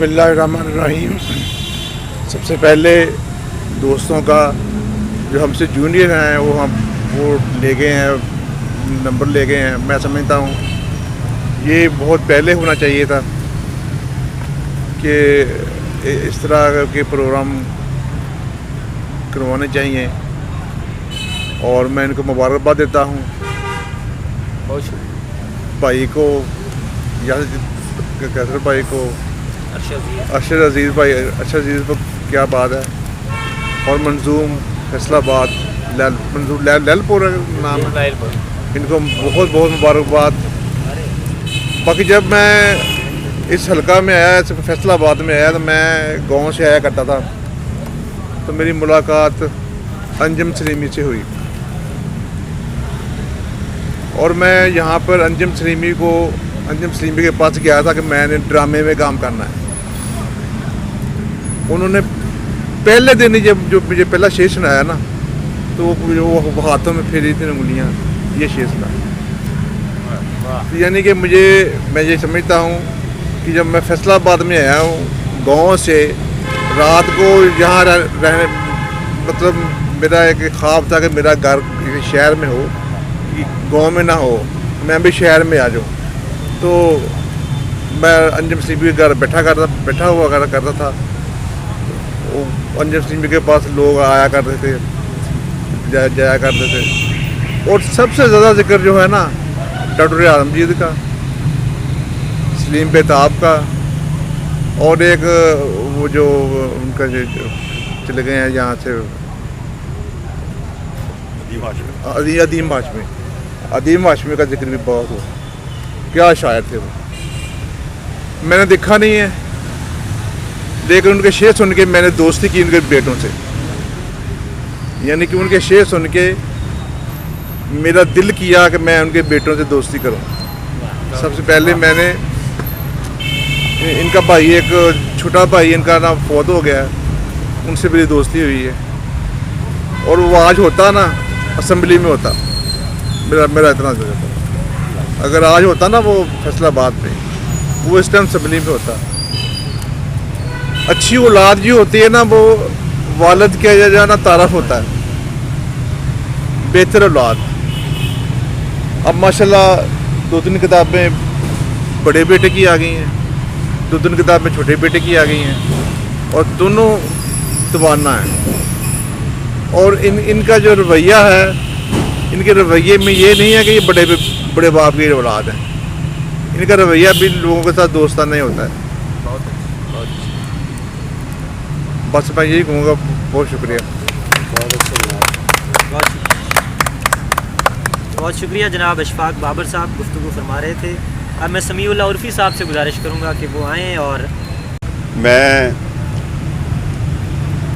बिस्मिल्लाहिर्रहमानिर्रहीम। सबसे पहले दोस्तों का जो हमसे जूनियर हैं वो ले गए हैं, नंबर ले गए हैं। मैं समझता हूँ ये बहुत पहले होना चाहिए था कि इस तरह के प्रोग्राम करवाने चाहिए, और मैं इनको मुबारकबाद देता हूँ। भाई को कैसर भाई को, अरशद अजीज़ भाई, अरशद अजीज़ पर क्या बात है, और मंजूम फैसलाबाद मंजूर लैलपुर नाम है, इनको बहुत बहुत मुबारकबाद। बाकी जब मैं इस हलका में आया, फैसलाबाद में आया, तो मैं गांव से आया करता था, तो मेरी मुलाकात अंजुम सलीमी से हुई, और मैं यहाँ पर अंजुम सलीमी के पास गया था कि मैंने ड्रामे में काम करना है। उन्होंने पहले दिन ही जब मुझे पहला शेर सुनाया ना, तो वो हाथों में फेरी थी उंगलियाँ, ये शेर सुनाया। तो यानी कि मैं ये समझता हूँ कि जब मैं फैसलाबाद में आया हूँ गांव से, रात को यहाँ रहने, मतलब मेरा एक ख्वाब था कि मेरा घर शहर में हो, गांव में ना हो, मैं भी शहर में आ जाऊँ। तो मैं अंजुम सलीमी के घर बैठा हुआ करता था। अंजुम सलीमी के पास लोग आया करते थे, जाया करते थे, और सबसे ज़्यादा जिक्र जो है ना डॉक्टर आलमगीर का, सलीम बेताब का, और एक वो जो उनका जो चले गए हैं यहाँ से अदीम हाशमी का जिक्र भी बहुत हुआ। क्या शायर थे वो, मैंने देखा नहीं है, लेकिन उनके शेर सुन के मैंने दोस्ती की उनके बेटों से। यानी कि उनके शेर सुन के मेरा दिल किया कि मैं उनके बेटों से दोस्ती करूं। सबसे पहले मैंने इनका भाई, एक छोटा भाई इनका नाम फौत हो गया, उनसे मेरी दोस्ती हुई है, और वो आज होता ना असम्बली में होता, मेरा इतना था। अगर आज होता ना वो फैसलाबाद में, वो इस टाइम असम्बली में होता। अच्छी औलाद जो होती है ना, वो वालिद के जाना तारफ होता है, बेहतर औलाद। अब माशाल्लाह 2-3 किताबें बड़े बेटे की आ गई हैं, 2-3 किताबें छोटे बेटे की आ गई हैं, और दोनों तवाना हैं। और इनका जो रवैया है, इनके रवैये में ये नहीं है कि ये बड़े बाप की औलाद है। इनका रवैया भी लोगों के साथ दोस्ताना नहीं होता है। बस मैं यही कहूँगा। बहुत शुक्रिया। बहुत शुक्रिया जनाब अशफाक बाबर साहब गुफ्तगू फरमा रहे थे। अब मैं समीउल्लाह उर्फी साहब से गुजारिश करूँगा कि वो आएँ और मैं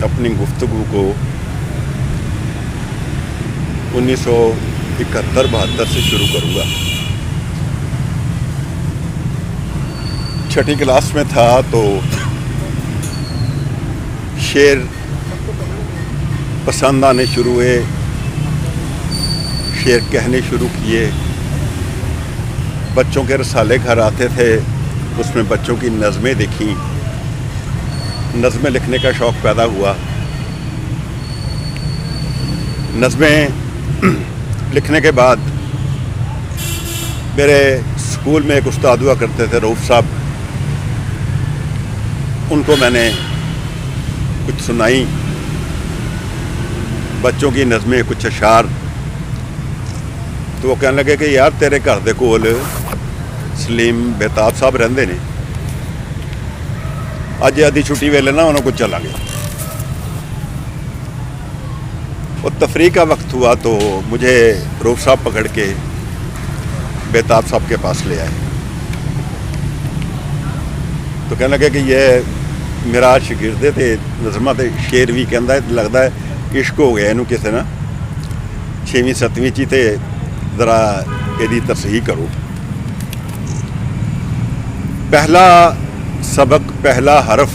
अपनी गुफ्तगू को 1971-72 से शुरू करूँगा। 6ठी क्लास में था तो शेर पसंद आने शुरू हुए, शेर कहने शुरू किए। बच्चों के रसाले घर आते थे, उसमें बच्चों की नज़में देखी, नज़में लिखने का शौक़ पैदा हुआ। नज़में लिखने के बाद मेरे स्कूल में एक उस्ताद हुआ करते थे, रऊफ़ साहब, उनको मैंने कुछ सुनाई बच्चों की नज़में, कुछ अशार। तो वो कहने लगे कि यार तेरे घर दे कोल सलीम बेताब साहब रहंदे ने, अज आधी छुट्टी वेले ना उन्होंने कुछ चला गया। और तफरीह का वक्त हुआ तो मुझे रऊफ़ साहब पकड़ के बेताब साहब के पास ले आए। तो कहने लगे कि ये मेरा शागिर्द थे, नज़मां ते शेर भी कहता है, लगता है इश्क हो गया इनू किसी ना 6वीं 7वीं च, तो ज़रा यदी तस्हीह करो। पहला सबक, पहला हरफ,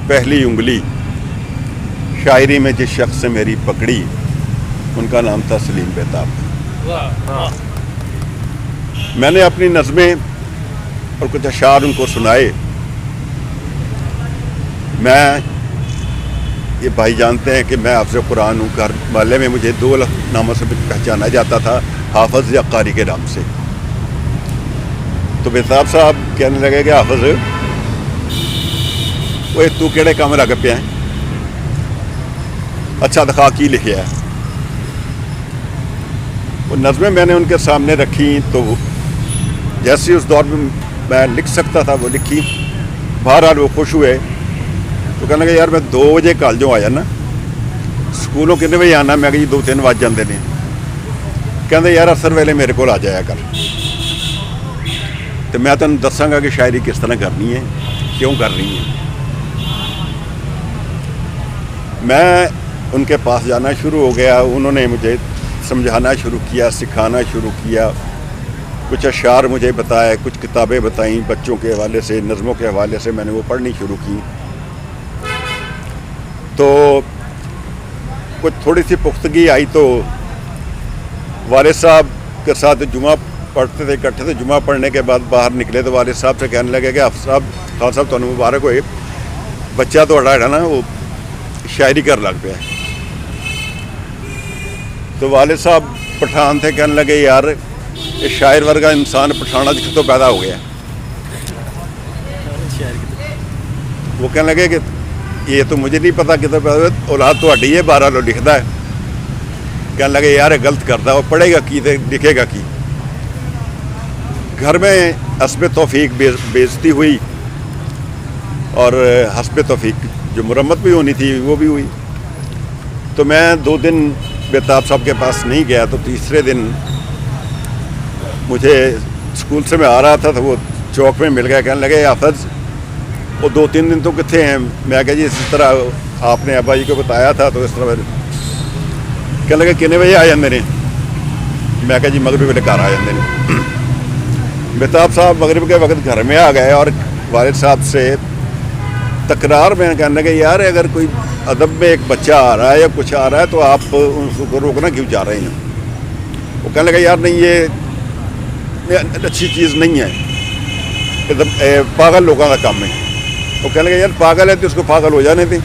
पहली उंगली, शायरी में जिस शख्स से मेरी पकड़ी, उनका नाम था सलीम बेताब। मैंने अपनी नज़में और कुछ अशार उनको सुनाए میں یہ بھائی جانتے ہیں کہ میں حافظ قرآن ہوں. گھر محلے میں مجھے 2 ناموں سے پہچانا جاتا تھا, حافظ یا قاری کے نام سے. تو بیتاب صاحب کہنے لگے کہ حافظ وہ تو کہڑے کام لگ پیا ہے, اچھا دکھا کی لکھا ہے. وہ نظمیں میں نے ان کے سامنے رکھی تو جیسے اس دور میں لکھ سکتا تھا وہ لکھی. بہرحال وہ خوش ہوئے. تو کہنے لگے یار میں 2 بجے کالجوں آیا نا, سکولوں کتنے بجے آنا, میں کہ 2-3 بج جاتے ہیں. کہتے یار اثر ویلے میرے کو آ جایا کر, تو میں تمہیں دساں گا کہ شاعری کس طرح کرنی ہے, کیوں کرنی ہے. میں ان کے پاس جانا شروع ہو گیا. انہوں نے مجھے سمجھانا شروع کیا, سکھانا شروع کیا. کچھ اشعار مجھے بتائے, کچھ کتابیں بتائیں بچوں کے حوالے سے, نظموں کے حوالے سے میں نے وہ پڑھنی شروع کی. تو کچھ تھوڑی سی پختگی آئی تو والد صاحب کے ساتھ جمعہ پڑھتے تھے, اکٹھے تھے. جمعہ پڑھنے کے بعد باہر نکلے تو والد صاحب سے کہنے لگے کہ خان صاحب تو مبارک ہوئے, بچہ تو ہے نا وہ شاعری کر لگ پیا. تو والد صاحب پٹھان تھے, کہنے لگے یار یہ شاعر ورگا انسان پٹھانا جس تو پیدا ہو گیا. وہ کہنے لگے کہ یہ تو مجھے نہیں پتا کتنا پیدا ہوا, اولاد تو ہڈی ہے, 12 لو لکھتا ہے. کہنے لگے یار غلط کرتا, وہ پڑھے گا کی تو لکھے گا کی. گھر میں حسب توفیق بےزتی ہوئی اور حسب توفیق جو مرمت بھی ہونی تھی وہ بھی ہوئی. تو میں 2 دن بیتاب صاحب کے پاس نہیں گیا. تو تیسرے دن مجھے اسکول سے میں آ رہا تھا تو وہ چوک میں مل گیا. کہنے لگے حافظ وہ 2-3 دن تو کتنے ہیں. میں کہا جی اس طرح آپ نے ابا جی کو بتایا تھا تو اس طرح. کہنے لگے کتنے بجے آ جاندے نے. میں کہا جی مغرب ویلے گھر آ جاندے نے. بیتاب صاحب مغرب کے وقت گھر میں آ گئے اور والد صاحب سے تکرار میں کہنے لگے یار اگر کوئی ادب میں ایک بچہ آ رہا ہے یا کچھ آ رہا ہے تو آپ اس کو روکنا کیوں چاہ رہے ہیں. وہ کہنے لگے یار نہیں یہ اچھی چیز نہیں ہے, پاگل لوگوں کا کام ہے. وہ کہنے لگے یار پاگل ہے تو اس کو پاگل ہو جانے دیں,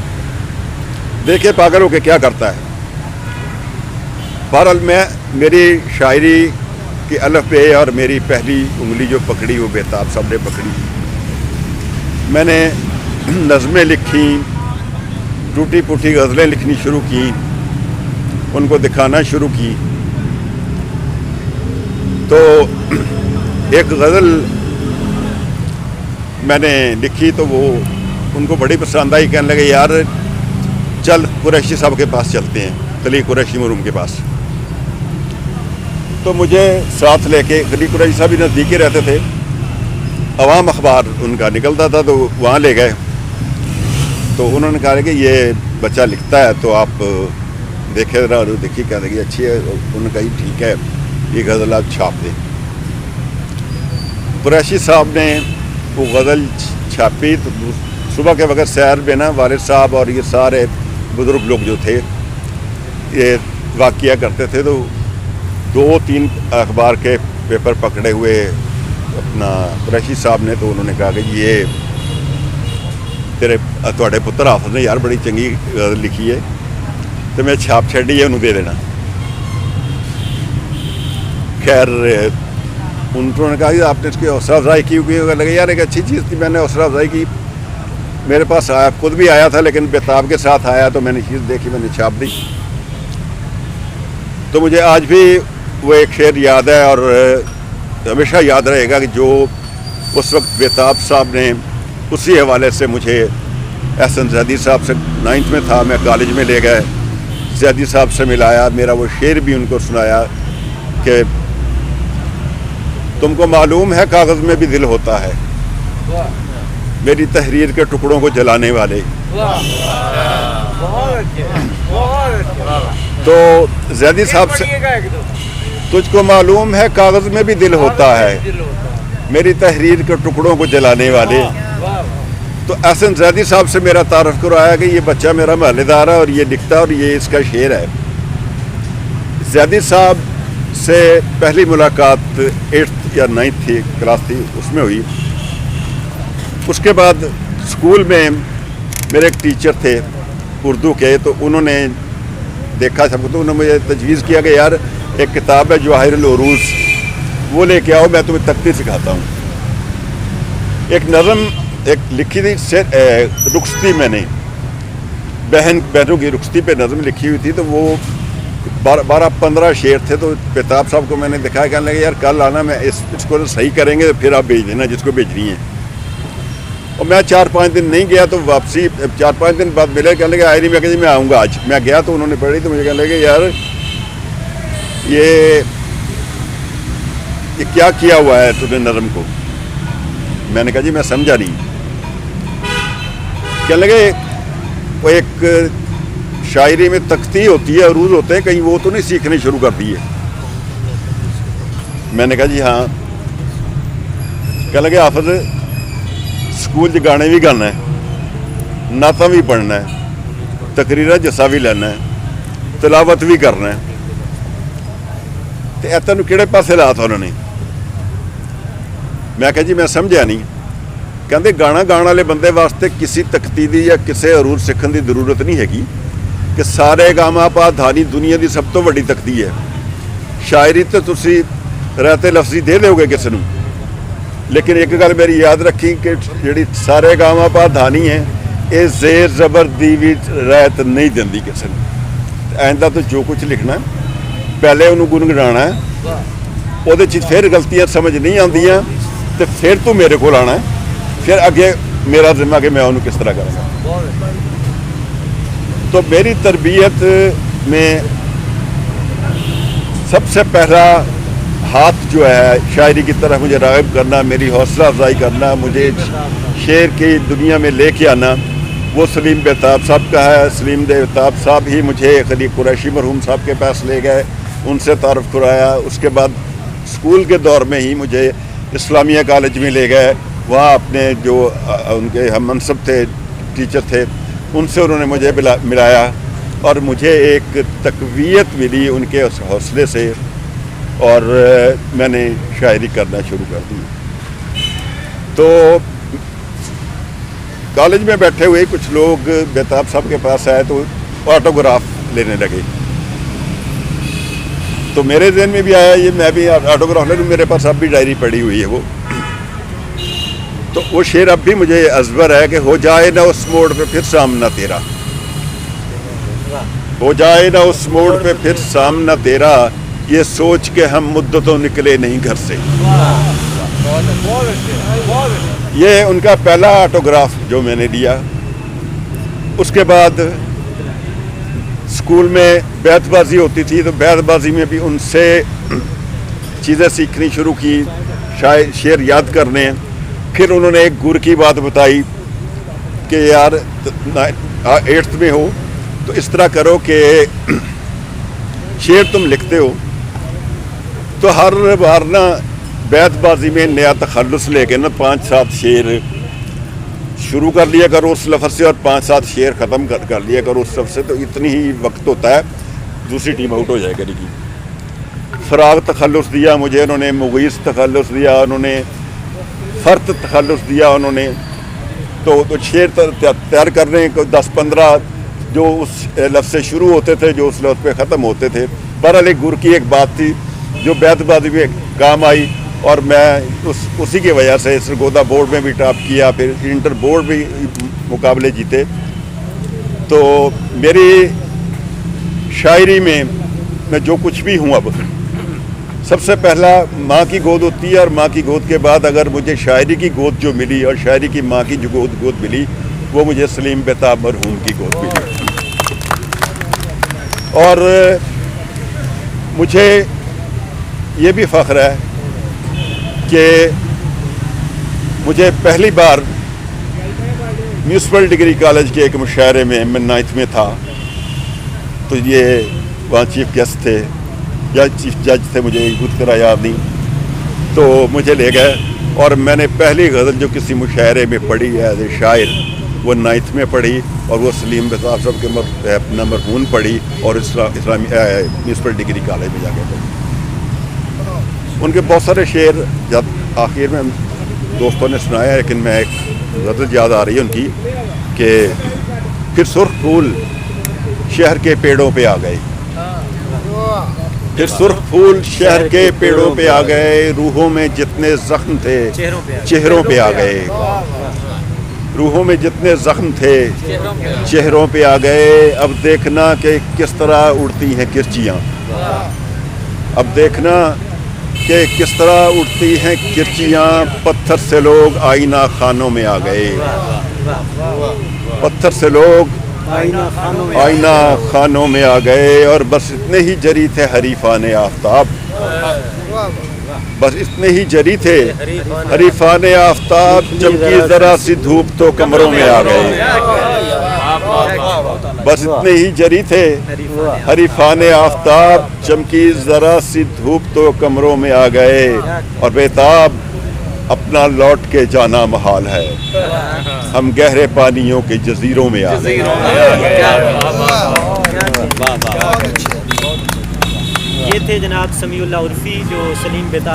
دیکھیں پاگل ہو کے کیا کرتا ہے. بہرحال میں میری شاعری کی الف بے اور میری پہلی انگلی جو پکڑی وہ بیتاب صاحب نے پکڑی. میں نے نظمیں لکھیں, ٹوٹی پھوٹی غزلیں لکھنی شروع کی, ان کو دکھانا شروع کی. تو ایک غزل میں نے لکھی تو وہ ان کو بڑی پسند آئی. کہنے لگے یار چل قریشی صاحب کے پاس چلتے ہیں, قلی قریشی مروم کے پاس. تو مجھے ساتھ لے کے, قلی قریشی صاحب بھی نزدیکی رہتے تھے, عوام اخبار ان کا نکلتا تھا تو وہاں لے گئے. تو انہوں نے کہا کہ یہ بچہ لکھتا ہے تو آپ دیکھے ذرا. دیکھی کہتے کہ اچھی ہے. انہوں نے کہا ٹھیک ہے یہ غزل آپ چھاپ دیں. قریشی صاحب نے وہ غزل چھاپی. تو صبح کے وقت سیر میں نا والد صاحب اور یہ سارے بزرگ لوگ جو تھے یہ واقعہ کرتے تھے. تو 2-3 اخبار کے پیپر پکڑے ہوئے اپنا قریشی صاحب نے. تو انہوں نے کہا کہ یہ تھوڑے پتر حافظ نے یار بڑی چنگی غزل لکھی ہے تو میں چھاپ چھڈی ہے انہوں دے دینا. خیر انہوں نے کہا کہ آپ نے اس کی حوصلہ افزائی کی, کیونکہ لگے یار ایک اچھی چیز تھی. میں نے حوصلہ افزائی کی. میرے پاس آیا, خود بھی آیا تھا لیکن بیتاب کے ساتھ آیا تو میں نے چیز دیکھی, میں نے چھاپ دی. تو مجھے آج بھی وہ ایک شعر یاد ہے اور ہمیشہ یاد رہے گا کہ جو اس وقت بیتاب صاحب نے اسی حوالے سے مجھے احسن زیدی صاحب سے 9th میں تھا, میں کالج میں لے گئے, زیدی صاحب سے ملایا. میرا وہ شعر بھی ان کو سنایا کہ تم کو معلوم ہے کاغذ میں بھی دل ہوتا ہے, میری تحریر کے ٹکڑوں کو جلانے والے. تو زیدی صاحب سے تجھ کو معلوم ہے کاغذ میں بھی دل ہوتا ہے, میری تحریر کے ٹکڑوں کو جلانے والے. تو احسن زیدی صاحب سے میرا تعارف کروایا کہ یہ بچہ میرا محلے دار ہے اور یہ لکھتا ہے اور یہ اس کا شعر ہے. زیدی صاحب سے پہلی ملاقات 8th یا 9th تھی کلاس تھی اس میں ہوئی. اس کے بعد اسکول میں मेरे एक टीचर थे उर्दू के, तो उन्होंने देखा सबको, तो उन्होंने मुझे तजवीज़ किया कि यार एक किताब है जवाहिरुल उरूज, वो लेके आओ, मैं तुम्हें तख्ती सिखाता हूँ। एक नज़म एक लिखी थी रुखसती, मैंने बहनों की रुखसती पे नज़म लिखी हुई थी, तो वो 12-15 शेर थे। तो बेताब साहब को मैंने दिखाया, कहने लगे यार कल आना, मैं इसको तो सही करेंगे तो फिर आप भेज देना जिसको भेजनी है। और मैं 4-5 दिन नहीं गया, तो वापसी 4-5 दिन बाद मिले, कहने लगे आए नहीं। मैं कहा जी मैं आऊँगा आज। मैं गया तो उन्होंने पढ़ी, तो मुझे कहने लगे यार ये क्या किया हुआ है तूने नज़म को। मैंने कहा जी मैं समझा नहीं। कहने लगे वो एक शायरी में तख्ती होती है, अरूज होते हैं, कहीं वो तो नहीं सीखने शुरू कर दिए। मैंने कहा जी हाँ। कहने लगे हाफिज स्कूल च गाने भी गाना है, नाता भी पढ़ना है, तकरीरा जस्सा भी लेना है, तिलावत भी करना है, तो तेन किहड़े पासे लाता उन्होंने। मैं कहा जी मैं समझा नहीं। कहते गाना गाने वाले बंदे वास्ते किसी तख्ती दी या किसी अरूज सीखने की जरूरत नहीं हैगी, कि सारे गामा पा धानी दुनिया की सब तो वड्डी तख्ती है। शायरी तो तुसी रहते लफ्जी दे दोगे किसी को, लेकिन एक गल मेरी याद रखी कि जी सारे गामा पा धानी है, ये जेर जबर दी भी रहत नहीं देंदी किसी को। आइंदा तो जो कुछ लिखना पहले उन्होंने गुनगुनाना है, वो फिर गलतियां समझ नहीं आंदियां, तो फिर तू मेरे को आना है, फिर अगे मेरा जिम्मा कि मैं उन्होंने किस तरह करूँगा। तो मेरी तरबियत में सबसे पहला हाथ जो है शायरी की तरफ मुझे राग़िब करना, मेरी हौसला अफजाई करना, मुझे शेर की दुनिया में लेके आना, वो सलीम बेताब साहब का है। सलीम बेताब साहब ही मुझे खली कुरैशी मरहूम साहब के पास ले गए, उनसे तारुफ कराया। उसके बाद स्कूल के दौर में ही मुझे इस्लामिया कॉलेज में ले गए, वहाँ अपने जो उनके हम मनसब थे, टीचर थे, उनसे उन्होंने मुझे मिलाया और मुझे एक तक़वियत मिली उनके उस हौसले से, और मैंने शायरी करना शुरू कर दी। तो कॉलेज में बैठे हुए कुछ लोग बेताब साहब के पास आए तो ऑटोग्राफ लेने लगे। तो मेरे ज़हन में भी आया ये मैं भी ऑटोग्राफ ले लूँ, मेरे पास अब भी डायरी पड़ी हुई है वो। तो वो शेर अब भी मुझे अज़बर है कि हो जाए ना उस मोड़ पे फिर सामना तेरा, हो जाए ना उस मोड़ पे फिर सामना तेरा, ये सोच के हम मुद्दतों निकले नहीं घर से। ये उनका पहला ऑटोग्राफ जो मैंने लिया। उसके बाद स्कूल में बैतबाजी होती थी, तो बैतबाजी में भी उनसे चीज़ें सीखनी शुरू की, शायद शेर याद करने। फिर उन्होंने एक गुर की बात बताई कि यार 8th में हो तो इस तरह करो कि शेर तुम लिखते हो तो हर बार ना बैतबाजी में नया तखल्लुस लेके ना 5-7 शेर शुरू कर लिया करो उस लफ्ज़ से, और 5-7 शेर ख़त्म कर लिया करो उस लफ्ज़ से, तो इतनी ही वक्त होता है दूसरी टीम आउट हो जाए करेगी। फ़राग तखल्लुस दिया मुझे उन्होंने, मुगीस तखल्लुस दिया उन्होंने, फ़र्त तखल्लुस दिया उन्होंने। तो शेर तैयार करने को 10-15 जो उस लफ्ज़ से शुरू होते थे, जो उस लफ्ज़ पे ख़त्म होते थे। बहरहाल एक गुर की एक बात थी जो बैतबाजी में काम आई, और मैं उसी की वजह से सरगोदा बोर्ड में भी टॉप किया, फिर इंटर बोर्ड भी मुकाबले जीते। तो मेरी शायरी में मैं जो कुछ भी हूँ अब, सबसे पहला माँ की गोद होती है, और माँ की गोद के बाद अगर मुझे शायरी की गोद जो मिली और शायरी की माँ की जो गोद मिली, वो मुझे सलीम बेताब मरहूम की गोद मिली। और मुझे ये भी फ़ख्र है कि मुझे पहली बार म्यूनसिपल डिग्री कॉलेज के एक मुशायरे में मैं 9th में था, तो ये वहाँ चीफ गेस्ट थे या चीफ जज थे, मुझे पूरी तरह याद नहीं, तो मुझे ले गए और मैंने पहली गज़ल जो किसी मुशायरे में पढ़ी है एज ए शायर, वो 9th में पढ़ी, और वो सलीम बेताब साहब के मरहूम पढ़ी, और इस्लामी म्यूनसिपल डिग्री कॉलेज में जाके पढ़ी। उनके बहुत सारे शेर जब आखिर में दोस्तों ने सुनाया, लेकिन मैं एक गज़ल याद आ रही है उनकी कि फिर सुर्ख फूल शहर के पेड़ों पे आ गए, फिर सुर्ख फूल शहर के पेड़ों पे आ गए, रूहों में जितने जख्म थे चेहरों पे आ गए, रूहों में जितने जख्म थे चेहरों पे आ गए। अब देखना कि किस तरह उड़ती हैं किरचियाँ, अब देखना कि किस तरह उड़ती हैं किरचियाँ, पत्थर से लोग आईना खानों में आ गए, पत्थर से लोग आईना खानों में आ गए। और बस इतने ही जरी थे हरीफान आफ्ताब, बस इतने ही जरी थे हरीफान आफ्ताब, चमकी जरा सी धूप तो कमरों में आ गए, बस इतने ही जरी थे हरीफान आफ्ताब, चमकी जरा सी धूप तो कमरों में आ गए। और बेताब अपना लौट के जाना महाल है, हम गहरे पानियों के जजीरों में आ गए। ये थे जनाब समीउल्लाह उर्फी जो सलीम बेताब